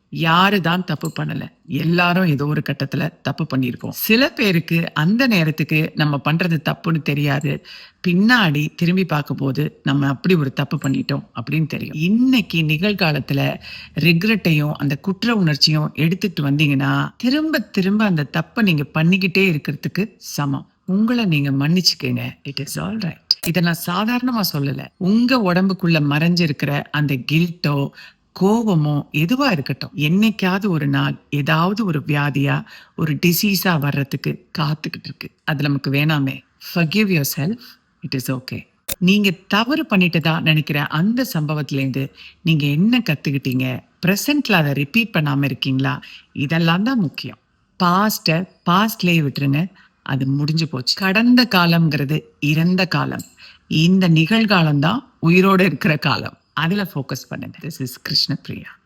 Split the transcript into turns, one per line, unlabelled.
யாரு தான் தப்பு பண்ணல. எல்லாரும் ஏதோ ஒரு கட்டத்துல தப்பு பண்ணியிருக்கோம். சில பேருக்கு அந்த நேரத்துக்கு நம்ம பண்றது தப்புன்னு தெரியாது. பின்னாடி திரும்பி பார்க்கும்போது நம்ம அப்படி ஒரு தப்பு பண்ணிட்டோம் அப்படின்னு தெரியும். இன்னைக்கு நிகழ்காலத்துல ரிக்ரெட்டையும் அந்த குற்ற உணர்ச்சியும் எடுத்துட்டு வந்தீங்கன்னா திரும்ப திரும்ப அந்த தப்பை நீங்க பண்ணிக்கிட்டே இருக்கிறதுக்கு சமம். உங்களை நீங்க மன்னிச்சுக்கங்க. It is all right. இதை நான் சாதாரணமா சொல்லல. உங்க உடம்புக்குள்ள மறைஞ்சிருக்கிற அந்த கில்ட்டோ கோபமோ எதுவா இருக்கட்டும், என்னைக்காவது ஒரு நாள் ஏதாவது ஒரு வியாதியா ஒரு டிசீஸா வர்றதுக்கு காத்துக்கிட்டு இருக்கு. அது நமக்கு வேணாமே. forgive yourself. it is okay. நீங்க தவறு பண்ணிட்டதா நினைக்கிற அந்த சம்பவத்துல இருந்து நீங்க என்ன கத்துக்கிட்டீங்க? பிரசன்ட்ல அதை ரிப்பீட் பண்ணாம இருக்கீங்களா? இதெல்லாம் தான் முக்கியம். பாஸ்ட பாஸ்ட்லயே விட்டுருங்க. அது முடிஞ்சு போச்சு. கடந்த காலம்ங்கிறது இறந்த காலம். இந்த நிகழ்காலம் தான் உயிரோட இருக்கிற காலம். அதுல ஃபோக்கஸ் பண்ணுங்க. This is Krishna Priya.